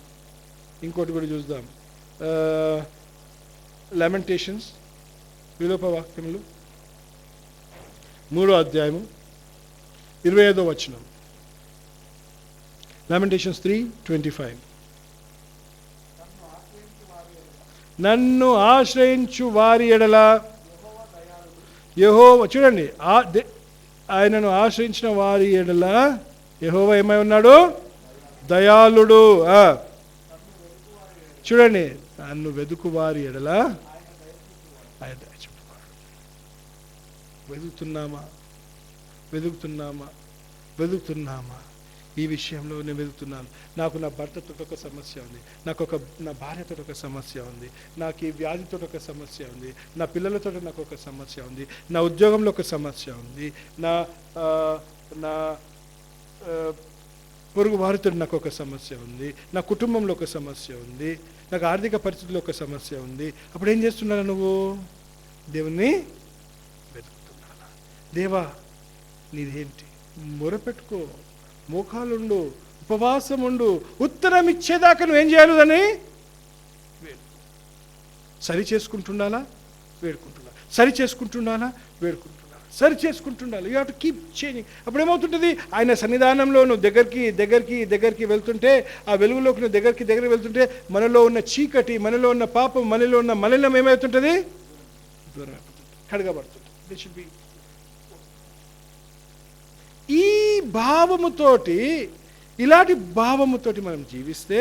ఇంకోటి కూడా చూద్దాం. లెమెంటేషన్స్, విలోప వాక్యములు 3వ అధ్యాయము 25వ వచనం. లెమెంటేషన్స్ 3:25. నన్ను ఆశ్రయించు వారి ఎడల యెహోవా, చూడండి, ఆయనను ఆశ్రయించిన వారి ఎడల యెహోవా ఏమై ఉన్నాడు? దయాళుడు. చూడండి, నన్ను వెదుకు వారి ఎడల ఆయన దయ చూపువాడు. వెదుకుతున్నామా? ఈ విషయంలో నేను వెతుకుతున్నాను. నాకు నా భర్తతో ఒక సమస్య ఉంది, నా భార్యతో ఒక సమస్య ఉంది, నాకు ఈ వ్యాధితో ఒక సమస్య ఉంది, నా పిల్లలతో నాకు ఒక సమస్య ఉంది, నా ఉద్యోగంలో ఒక సమస్య ఉంది, నా పొరుగు వారితో నాకు ఒక సమస్య ఉంది, నా కుటుంబంలో ఒక సమస్య ఉంది, నాకు ఆర్థిక పరిస్థితుల్లో ఒక సమస్య ఉంది. అప్పుడు ఏం చేస్తున్నాను? నువ్వు దేవుణ్ణి వెతుకుతున్నాను. దేవా నీదేంటి? మొరపెట్టుకో, మోకాలుండు, ఉపవాసం ఉండు, ఉత్తరం ఇచ్చేదాకా నువ్వేం చేయాలి? అని సరి చేసుకుంటున్నానా? వేడుకుంటున్నా. సరి చేసుకుంటున్నానా? వేడుకుంటున్నా. సరి చేసుకుంటుండాలి. You have to keep changing. అప్పుడు ఏమవుతుంటుంది? ఆయన సన్నిధానంలో నువ్వు దగ్గరికి వెళ్తుంటే, ఆ వెలుగులోకి నువ్వు దగ్గరికి వెళ్తుంటే, మనలో ఉన్న చీకటి, మనలో ఉన్న పాపం, మనలో ఉన్న మలినం ఏమవుతుంటుంది? దూరం అయిపోతుంది, కడగబడుతుంది. This should be. ఈ భావముతోటి, ఇలాంటి భావముతోటి మనం జీవిస్తే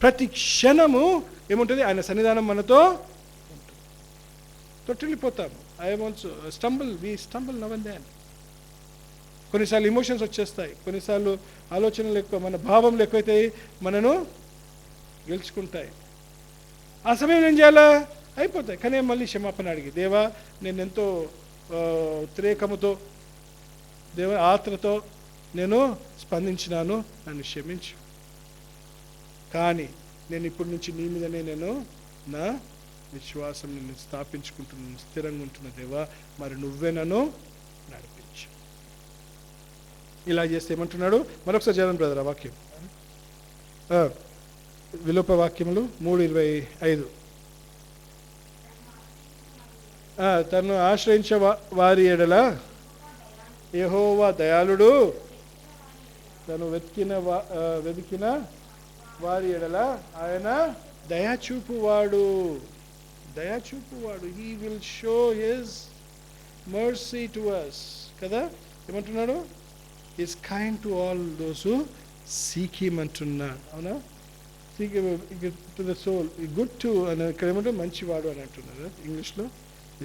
ప్రతి క్షణము ఏముంటుంది? ఆయన సన్నిధానం మనతో తొట్టిల్లిపోతాము. I want we stumble now and then. కొన్నిసార్లు ఇమోషన్స్ వచ్చేస్తాయి, కొన్నిసార్లు ఆలోచనలు ఎక్కువ, మన భావంలు ఎక్కువైతాయి, మనను గెలుచుకుంటాయి. ఆ సమయం ఏం చేయాలా? అయిపోతాయి. కానీ మళ్ళీ క్షమాపణ అడిగి, దేవా నేను ఎంతో ఉద్రేకముతో, దేవ ఆత్రతో నేను స్పందించినాను, నన్ను క్షమించు. కానీ నేను ఇప్పటి నుంచి నీ మీదనే నేను నా విశ్వాసం నిన్ను స్థాపించుకుంటున్నాను, స్థిరంగా ఉంటున్న దేవా, మరి నువ్వే నన్ను నడిపించు. ఇలా చేస్తే ఏమంటున్నాడు? మరొకసారి చదవండి బ్రదర్ ఆ వాక్యం. విలోప వాక్యములు 3:25. తను ఆశ్రయించే వారి ఎడల యెహోవా దయాళుడు, తను వెతికిన వారి ఎడల ఆయన దయాచూపువాడు. He will show his mercy to us కదా. ఏమంటున్నాడు? Is kind to all those who seek him అంటున్నాడు. అవునా? Seek to the soul, good to అని ఇక్కడ ఏమంటే మంచివాడు అని అంటున్నారు ఇంగ్లీష్లో.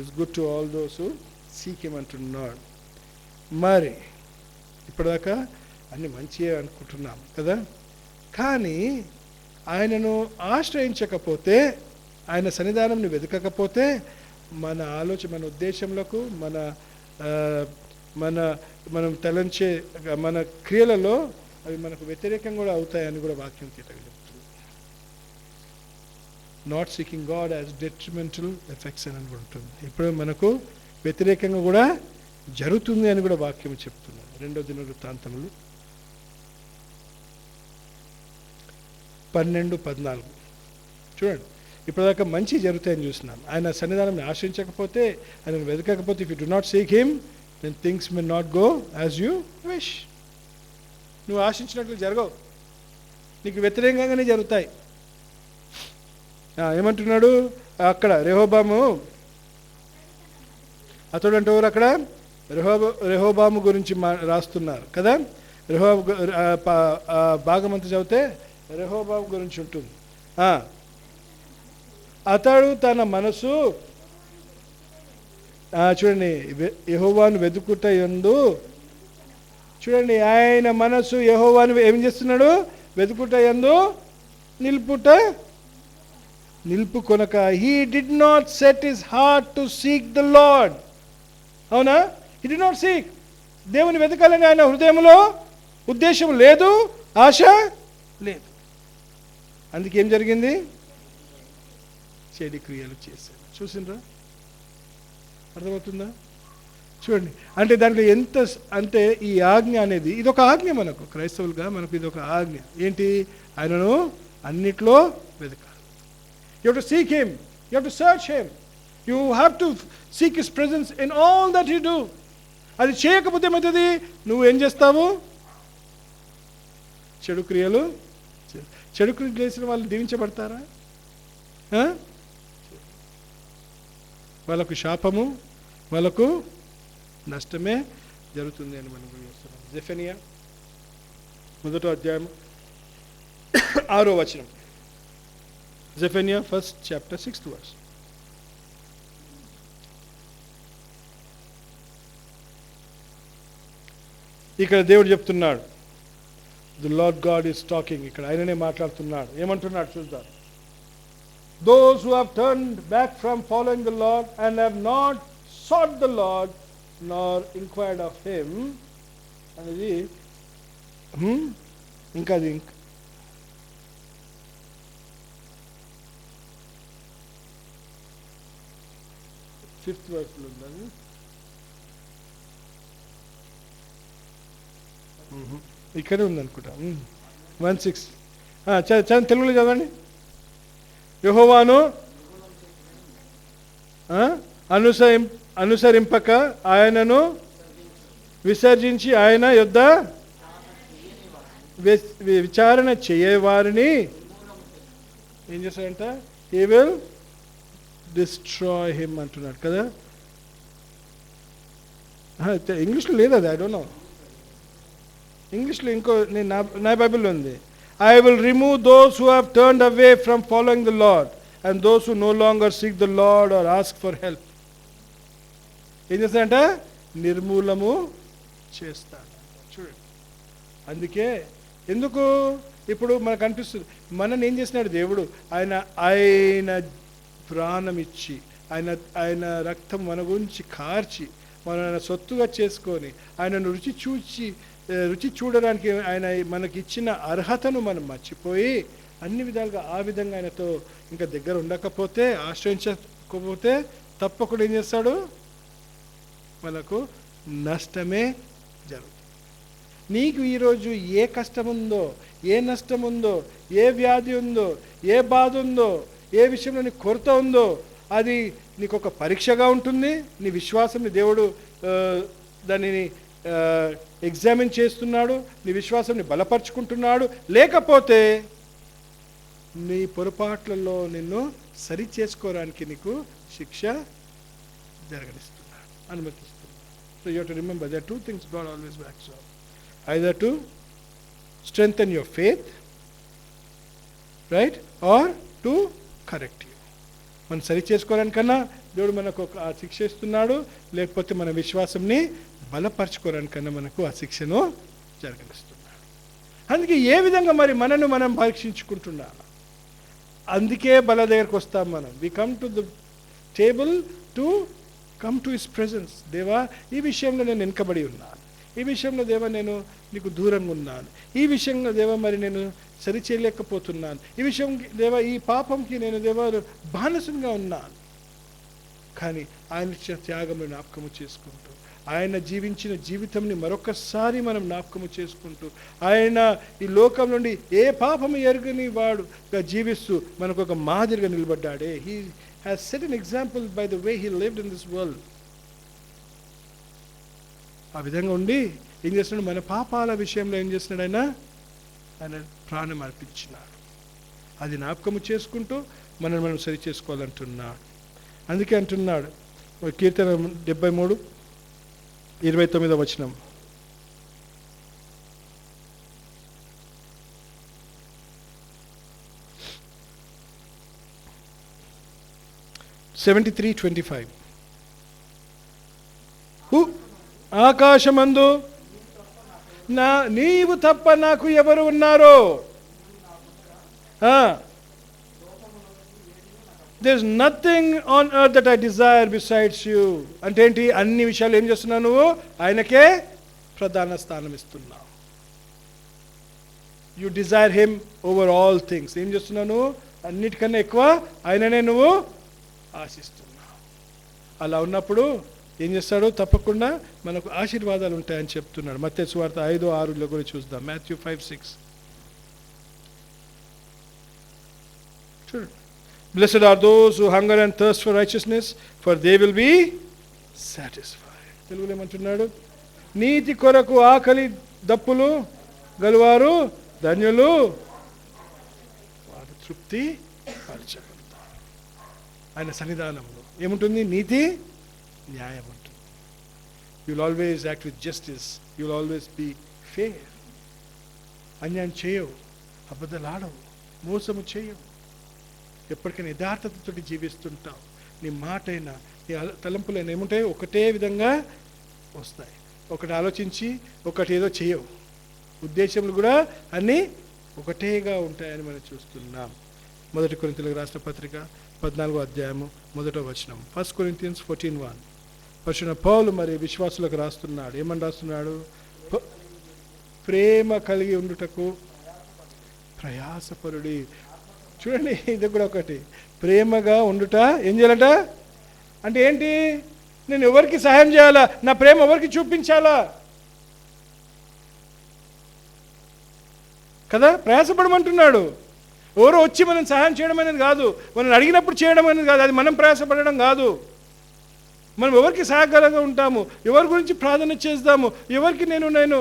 Is good to all those who seek him అంటున్నాడు. మరి ఇప్పటిదాకా అన్ని మంచియే అనుకుంటున్నాం కదా. కానీ ఆయనను ఆశ్రయించకపోతే, ఆయన సన్నిధానంని వెతకకపోతే, మన ఆలోచన, మన ఉద్దేశంలకు, మనం తలంచే మన క్రియలలో అవి మనకు వ్యతిరేకంగా కూడా అవుతాయని కూడా వాక్యం చెప్తుంది. Not seeking God as detrimental effects అని కూడా ఉంటుంది. ఇప్పుడు మనకు వ్యతిరేకంగా కూడా జరుగుతుంది అని కూడా వాక్యం చెప్తున్నారు. 2 దినవృత్తాంతములు 12:14 చూడండి. ఇప్పటిదాకా మంచి జరుగుతాయని చూస్తున్నాం. ఆయన సన్నిధానం ఆశ్రయించకపోతే, ఆయన వెతకకపోతే, if you do not seek him then things may not go as you wish. నువ్వు ఆశించినట్లు జరగవు, నీకు వ్యతిరేకంగానే జరుగుతాయి. ఏమంటున్నాడు అక్కడ? రెహోబాము, అతడు అంటే ఎవరు అక్కడ? రెహోబాము గురించి రాస్తున్నారు కదా. భాగమంతా చదివితే రెహోబాము గురించి ఉంటుంది. అతడు తన మనసు, చూడండి, యెహోవాను వెతుకుట యందు, చూడండి, ఆయన మనసు యెహోవాను ఏం చేస్తున్నాడు? వెతుకుట యందు నిలుపుకొనక. He did not set his heart to seek the Lord. అవునా? He did not seek. దేవుని వెతకాలని ఆయన హృదయంలో ఉద్దేశం లేదు, ఆశ లేదు. అందుకేం జరిగింది? చెడు క్రియలు చేశాడు. చూసిండ్రా? అర్థమవుతుందా? చూడండి, అంటే దాంట్లో ఎంత అంటే ఈ ఆజ్ఞ అనేది, ఇదొక ఆజ్ఞ మనకు క్రైస్తవులుగా, మనకు ఇదొక ఆజ్ఞ. ఏంటి? ఆయనను అన్నిట్లో వెతకాలి. You have to seek him, you have to search him, you have to seek his presence in all that you do. అది చేయకపోతే ఏమవుతుంది? నువ్వు ఏం చేస్తావు? చెడు క్రియలు చేసిన వాళ్ళు దీవించబడతారా? వాళ్ళకు శాపము, వాళ్ళకు నష్టమే జరుగుతుంది అని మనం చూస్తున్నాం. జెఫెనియా 1వ అధ్యాయం 6వ వచనం. Zephaniah 1st chapter 6th verse. ఇక్కడ దేవుడు చెప్తున్నాడు, the lord God is talking. ఇక్కడ ఆయననే మాట్లాడుతున్నాడు. ఏమంటున్నాడు చూద్దాం. Those who have turned back from following the Lord and have not sought the Lord nor inquired of him. అనేది ఇంకా అది ఫిఫ్త్ వర్స్లో ఉందని. ఇక్కడే ఉందనుకుంటా. 1:6 చదవండి, తెలుగులో చదవండి. యెహోవాను అనుసరింపక ఆయనను విసర్జించి ఆయన యొద్ద విచారణ చేయవారిని ఏం చేస్తాడంట? హీ విల్ డిస్ట్రాయ్ హిమ్ అంటున్నాడు కదా. ఇంగ్లీష్లో లేదు అది, ఐ డోంట్ నో. ఇంగ్లీష్లో ఇంకో నేను నా బైబిల్లో ఉంది. I will remove those who have turned away from following the Lord and those who no longer seek the Lord or ask for help. ఏం చేస్తాడంట? నిర్మూలము చేస్తాడు. చూడండి, అందుకే ఎందుకు ఇప్పుడు మనకు అనిపిస్తుంది, మనని ఏం చేసినాడు దేవుడు? ఆయన ప్రాణం ఇచ్చి, ఆయన రక్తం మన గురించి కార్చి, మన సొత్తుగా చేసుకొని, ఆయనను రుచి చూడడానికి ఆయన మనకి ఇచ్చిన అర్హతను మనం మర్చిపోయి అన్ని విధాలుగా ఆ విధంగా ఆయనతో ఇంకా దగ్గర ఉండకపోతే, ఆశ్రయించకపోతే తప్పకుండా ఏం చేస్తాడు? మనకు నష్టమే జరుగుతుంది. నీకు ఈరోజు ఏ కష్టం ఉందో, ఏ నష్టం ఉందో, ఏ వ్యాధి ఉందో, ఏ బాధ ఉందో, ఏ విషయంలో నీకు కొరత ఉందో, అది నీకు ఒక పరీక్షగా ఉంటుంది. నీ విశ్వాసం దేవుడు దానిని ఎగ్జామిన్ చేస్తున్నాడు, నీ విశ్వాసాన్ని బలపరుచుకుంటున్నాడు. లేకపోతే నీ పొరపాట్లలో నిన్ను సరి చేసుకోవడానికి నీకు శిక్ష జరగనిస్తున్నాడు, అనుమతిస్తున్నాడు. So you have to remember there are two things God always backs up. Either to strengthen your faith, right, or to correct you. మనం సరి చేసుకోవడానికన్నా దేవుడు మనకు ఆ శిక్ష ఇస్తున్నాడు, లేకపోతే మన విశ్వాసంని బలపరచుకోవడానికన్నా మనకు ఆ శిక్షను జరగనిస్తున్నాడు. అందుకే ఏ విధంగా మరి మనను మనం పరీక్షించుకుంటున్నాము. అందుకే బల దగ్గరకు వస్తాం మనం. We come to the table to come to his presence. దేవా, ఈ విషయంలో నేను వెనుకబడి ఉన్నాను, ఈ విషయంలో దేవా నేను నీకు దూరంగా ఉన్నాను, ఈ విషయంలో దేవా మరి నేను సరి చేయలేకపోతున్నాను, ఈ విషయం దేవా ఈ పాపంకి నేను దేవా బానిసంగా ఉన్నాను. కానీ ఆయన ఇచ్చిన త్యాగంలో జ్ఞాపకము చేసుకుంటూ, ఆయన జీవించిన జీవితంని మరొకసారి మనం జ్ఞాపకము చేసుకుంటూ, ఆయన ఈ లోకం నుండి ఏ పాపము ఎరుగని వాడుగా జీవిస్తూ మనకు ఒక మాదిరిగా నిలబడ్డాడే. He has set an example by the way he lived in this world. ఆ విధంగా ఉండి ఏం చేస్తున్నాడు? మన పాపాల విషయంలో ఏం చేస్తున్నాడు? ఆయన ప్రాణం అర్పించినాడు. అది జ్ఞాపకము చేసుకుంటూ మనం సరి చేసుకోవాలంటున్నాడు. అందుకే అంటున్నాడు కీర్తన 73:29 73:25 ఆకాశమందు నీవు తప్ప నాకు ఎవరు ఉన్నారు? There is nothing on earth that I desire besides you. అంటే ఏంటి? అన్ని విషయాలు ఏం చేస్తున్నావు నువ్వు? ఆయనకే ప్రధాన స్థానం ఇస్తున్నావు. You Dzire him over all things. ఏం చేస్తున్నావు నువ్వు? అన్నిటికన్నా ఎక్కువ ఆయననే నువ్వు ఆశిస్తున్నావు. అలా ఉన్నప్పుడు ఏం చేస్తాడు? తప్పకుండా మనకు ఆశీర్వాదాలు ఉంటాయని చెప్తున్నాడు. మత్తయి సువార్త 5:6 కూడా చూద్దాం. Matthew 5:6 చూడండి. Blessed are those who hunger and thirst for righteousness, for they will be satisfied. తెలుగులో ఏమంటున్నాడు? నీతి కొరకు ఆకలి దప్పులు గలవారు ధన్యులు, వారు తృప్తి పరచగలుగుతారు. ఆయన సన్నిధానంలో ఏముంటుంది? నీతి, న్యాయం ఉంటుంది. You will always act with justice, you will always be fair. అన్యాయం చేయవు, అబద్ధాలు ఆడవు, మోసము చేయవు. ఎప్పటికైనా యథార్థతతో జీవిస్తుంటావు. నీ మాట అయినా నీ తలంపులైనా ఏముంటాయి? ఒకటే విధంగా వస్తాయి. ఒకటి ఆలోచించి ఒకటి ఏదో చేయవు. ఉద్దేశములు కూడా అన్నీ ఒకటేగా ఉంటాయని మనం చూస్తున్నాం. 1 కొరింథీయులకు రాసిన పత్రిక 14:1 1 Corinthians 14:1 పౌలు మరి విశ్వాసులకు రాస్తున్నాడు. ఏమని రాస్తున్నాడు? ప్రేమ కలిగి ఉండుటకు ప్రయాసపరుడి. చూడండి, ఇది కూడా ఒకటి. ప్రేమగా ఉండుట ఏం చేయాలట అంటే ఏంటి? నేను ఎవరికి సహాయం చేయాలా? నా ప్రేమ ఎవరికి చూపించాలా కదా? ప్రయాసపడమంటున్నాడు. ఎవరో వచ్చి మనం సహాయం చేయడం అనేది కాదు, మనం అడిగినప్పుడు చేయడం అనేది కాదు, అది మనం ప్రయాసపడడం కాదు. మనం ఎవరికి సహాయకరంగా ఉంటాము, ఎవరి గురించి ప్రార్థన చేద్దాము, ఎవరికి నేను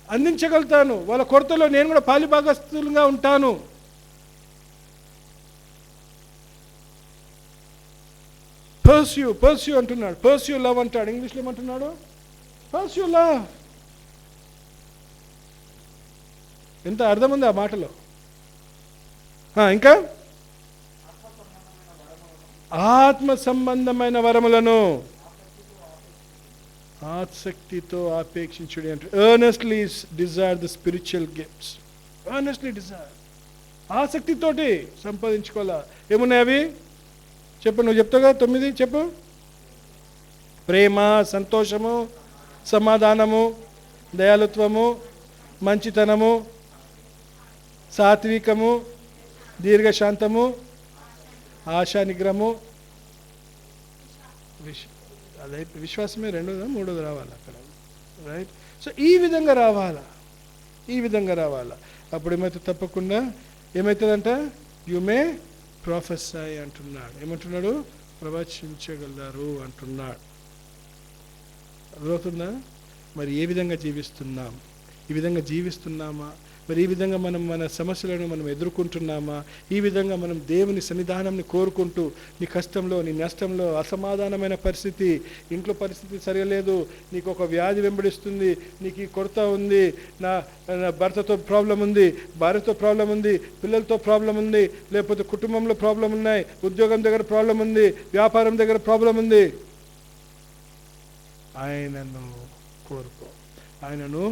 అందించగలుగుతాను, వాళ్ళ కొరతలో నేను కూడా పాలిభాగస్తులుగా ఉంటాను. పర్స్యూ అంటున్నాడు. పర్స్యూ లవ్ అంటాడు. ఇంగ్లీష్లో ఏమంటున్నాడు? Pursue love. ఎంత అర్థం ఉంది ఆ మాటలో. ఇంకా ఆత్మ సంబంధమైన వరములను ఆసక్తితో ఆపేక్షించుడి అంటే earnestly desire the spiritual gifts. Earnestly desire, ఆసక్తితోటి సంపాదించుకోవాలా. ఏమున్నాయి అవి చెప్పు, నువ్వు చెప్తావుగా 9 చెప్పు. ప్రేమ, సంతోషము, సమాధానము, దయాళుత్వము, మంచితనము, సాత్వికము, దీర్ఘశాంతము, ఆశా నిగ్రహము, అదే విశ్వాసమే. 2వ 3వ రావాలి అక్కడ, రైట్? సో ఈ విధంగా రావాలా. అప్పుడు ఏమైతే తప్పకుండా ఏమవుతుందంట? యు మే ప్రొఫెసై అంటున్నాడు. ఏమంటున్నాడు? ప్రవచించగలరు అంటున్నాడు. అర్థమవుతుందా? మరి ఏ విధంగా జీవిస్తున్నాం? ఈ విధంగా జీవిస్తున్నామా? మరి ఈ విధంగా మనం మన సమస్యలను మనం ఎదుర్కొంటున్నామా? ఈ విధంగా మనం దేవుని సన్నిధానాన్ని కోరుకుంటూ, నీ కష్టంలో, నీ నష్టంలో, అసమాధానమైన పరిస్థితి, ఇంట్లో పరిస్థితి సరిగలేదు, నీకు ఒక వ్యాధి వెంబడిస్తుంది, నీకు ఈ కొరత ఉంది, నా భర్తతో ప్రాబ్లం ఉంది, భార్యతో ప్రాబ్లం ఉంది, పిల్లలతో ప్రాబ్లం ఉంది, లేకపోతే కుటుంబంలో ప్రాబ్లం ఉన్నాయి, ఉద్యోగం దగ్గర ప్రాబ్లం ఉంది, వ్యాపారం దగ్గర ప్రాబ్లం ఉంది. ఆయనను కోరుకో, ఆయనను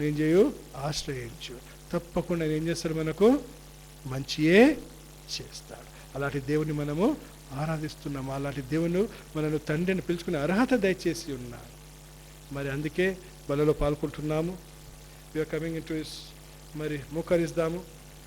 నేను చేయు ఆశ్రయించు. తప్పకుండా ఏం చేస్తాడు? మనకు మంచియే చేస్తాడు. అలాంటి దేవుని మనము ఆరాధిస్తున్నాము. అలాంటి దేవుని మనను తండ్రిని పిలుచుకునే అర్హత దయచేసి ఉన్నాడు. మరి అందుకే బలలో పాల్గొంటున్నాము. We are coming into his, మరి మోకరిస్తాము.